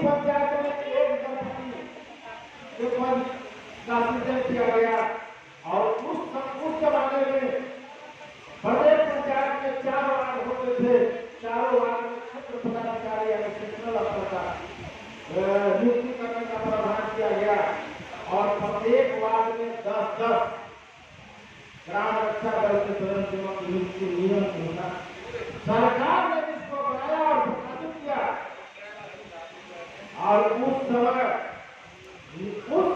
पंचायत में एक दंपति के पद का सृजन किया गया और उस जमाने में प्रदेश पंचायत में 4 वार्ड होते थे। चारों वार्ड में क्षेत्र पदाधिकारी यानी सेक्शनल अफसर का नियुक्ति करने का प्रावधान किया गया और प्रत्येक वार्ड में 10-10 ग्राम रक्षा दल के स्वयं सेवक नियुक्ति नियम होना सरकार ने इसको बनाया और प्रकाशित किया। और उस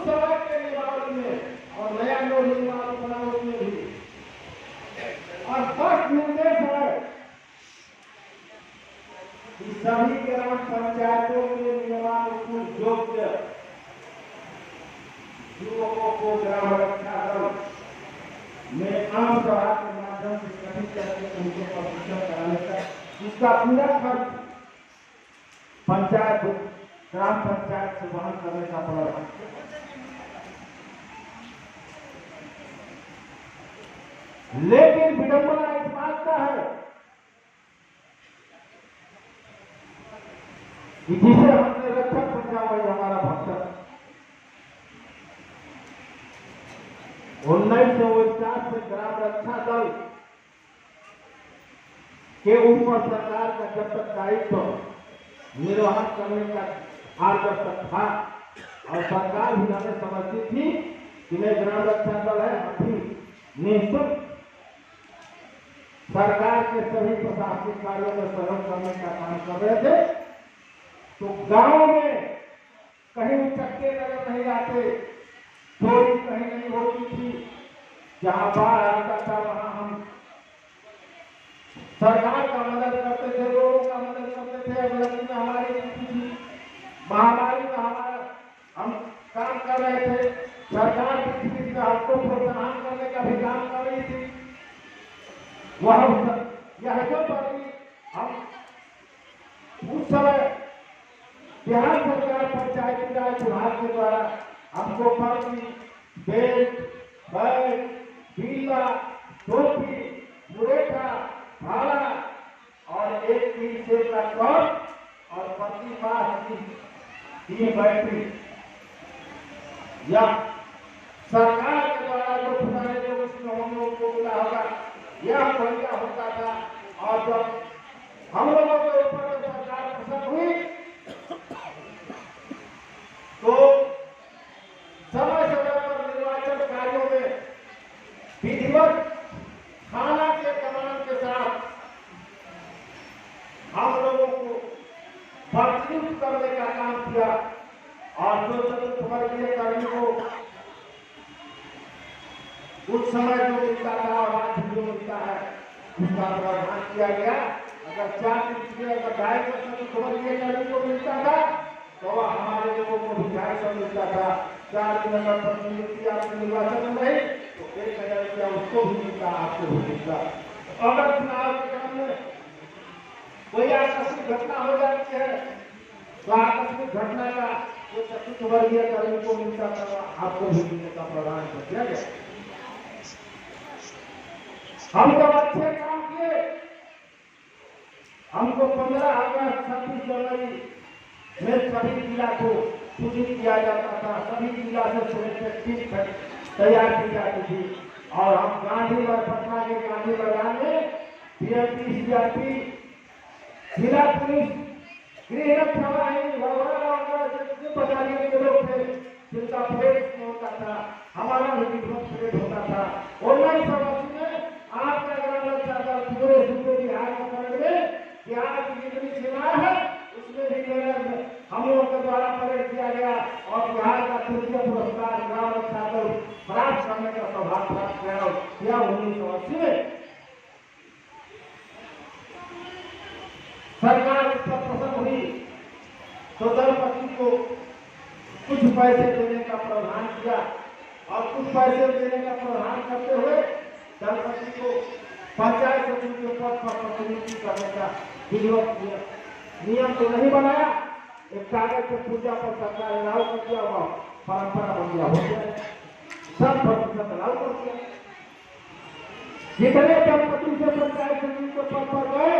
समय के निवारण में और नया निर्माण बना उसमें भी और स्पष्ट निर्देश है कि सभी ग्राम पंचायतों के निर्माण योग्य युवकों को ग्राम रक्षा दल में आम सभा के माध्यम से गठित करके उनको प्रशिक्षण कराने का इसका पूरा खर्च पंचायत ग्राम पंचायत से वहन करने का प्रावधान। लेकिन विडंबना इस बात का है कि जिसे हमने रक्षक समझा वही हमारा भक्षक। 1949 से ग्राम रक्षा दल के ऊपर सरकार का जब तक दायित्व निर्वहन करने का आवश्यक था और सरकार भी हमें समझती थी कि नहीं ग्राम रक्षा दल है, हम भी निःशुल्क सरकार के सभी प्रशासनिक कार्यों में सहयोग करने का काम कर रहे थे। तो गांव में कहीं चक्के नजर नहीं आते, चोरी कहीं नहीं होती थी। जहां बाढ़ आता था वहां हम सरकार का मदद करते थे, लोगों का मदद करते थे। अगलगी में हमारी महामारी में हमारा हम काम कर रहे थे। सरकार की हमको प्रोत्साहन करने का भी काम कर रही थी। वह यह जो हम उस समय बिहार सरकार पंचायती राज विभाग के द्वारा हमको पर्ची, बेल्ट, बैग, पीला, टोपी, मुरेठा, भाला और एक से का कप और प्रति माह की बैटरी या सरकार के द्वारा जो पुराने जो उसमें हम लोगों को मिला होगा यह बढ़िया होता था। और जब हम लोगों के ऊपर सरकार प्रसन्न हुई तो समय समय पर निर्वाचन कार्यों में विधिवत थाना के कमान के साथ हम लोगों को बदनियुक्त करने का काम किया और जो चतुर्थवर्गीय कर्मी को उस समय जो मिलता था और आज जो मिलता है उसका प्रावधान किया गया। अगर 4 अगर 250 चतुर्थवर्गीय कर्मी को मिलता था तो हमारे लोगों को भी 250 मिलता था। 4 दिन अगर प्रतिनियुक्ति आपके निर्वाचन में रही तो 1000 रुपया उसको भी मिलता, आपको भी मिलता। अगर चुनाव के क्रम में कोई आकस्मिक घटना हो जाती है तो आकस्मिक घटना का जो चतुर्थवर्गीय कर्मी को मिलता था आपको भी मिलने का प्रावधान किया गया। हम जब अच्छे काम किए हमको 15 अगस्त 26 जनवरी में सभी जिला को सूचित किया जाता था। सभी जिला से सुरक्षित टीम तैयार की जाती थी और हम गांधी पटना के गांधी मैदान में बीएमपी, सीआरपी, जिला पुलिस, गृह रक्षा बाहिनी और जितने बटालियन के लोग थे जिनका परेड होता था हमारा भी परेड होता था। 1980 में आपका ग्राम रक्षा दल पूरे बिहार में परेड में बिहार की जितनी सेनाएं है उसमें भी हम लोगों के द्वारा परेड किया गया और बिहार का तृतीय पुरस्कार ग्राम रक्षा दल प्राप्त करने का सौभाग्य प्राप्त किया 1980 में। सरकार इस पर प्रसन्न हुई तो दलपति को कुछ पैसे देने का प्रावधान किया और कुछ पैसे देने का प्रावधान करते हुए दलपति को पंचायत सचिव के पद पर प्रतिनियुक्ति करने का विधिवत नियम तो नहीं बनाया। एक कागज के पूजा पर सरकार लागू कर दिया, वह परंपरा बन गया, हो गया 100% लागू कर दिया। जितने दलपति से पंचायत सचिव के पद पर गए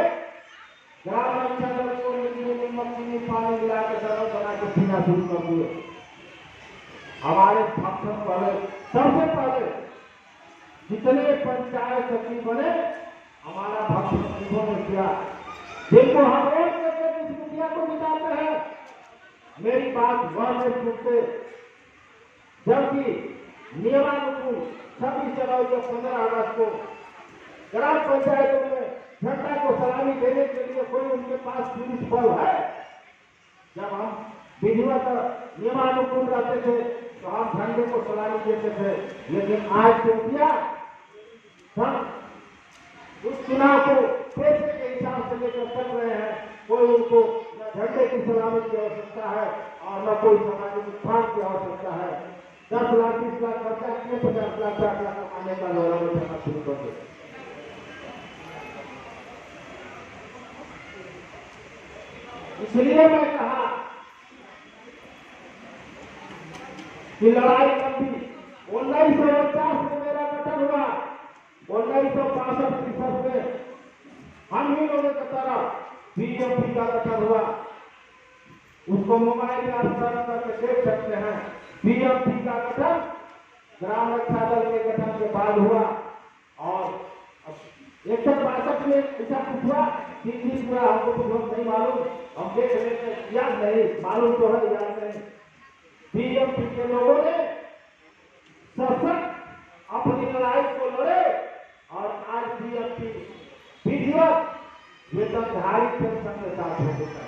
ग्राम रक्षा दल को नमक चीनी पानी मिला के शरबत बना के पीना शुरू कर दिए। हमारे फंक्शन पहले सबसे पहले जितने पंचायत सचिव बने हमारा भक्तों ने किया। देखो हम वोट देकर इस मुखिया को जिताते हैं, मेरी बात वह नहीं सुनते, जबकि नियमानुकूल 26 जनवरी को 15 अगस्त को ग्राम पंचायतों में झंडा को सलामी देने के लिए कोई उनके पास पुलिस बल है। जब हम विधिवत नियमानुकूल रहते थे तो हम झंडे को सलामी देते थे, लेकिन आज क्यों किया? हम उस चुनाव को पैसे के हिसाब से लेकर चल रहे हैं। कोई उनको न झंडे की सलामी की आवश्यकता है और न कोई सामाजिक उत्थान की आवश्यकता है। 10 लाख 20 लाख खर्चा किए, 50 लाख 60 लाख कमाने का लौरा में करना शुरू कर दे। इसलिए मैं कहा कि लड़ाई लंबी। 1949 में मेरा गठन हुआ, 1965 में हम ही लोगों की तरह बीजेपी का गठन हुआ। उसको मोबाइल में आप सर्च करके देख सकते हैं। बीजेपी का गठन ग्राम रक्षा दल के गठन के बाद हुआ और 162 में ऐसा कुछ हुआ। 3 दिन हुआ, हमको कुछ नहीं मालूम, हम देख लेते, याद नहीं, मालूम तो है, याद नहीं। बीजेपी के लोगों ने सशक्त अपनी लड़ाई को लड़े और आज बीजेपी विधिवत वेतनधारी पेंशन के साथ हो गया।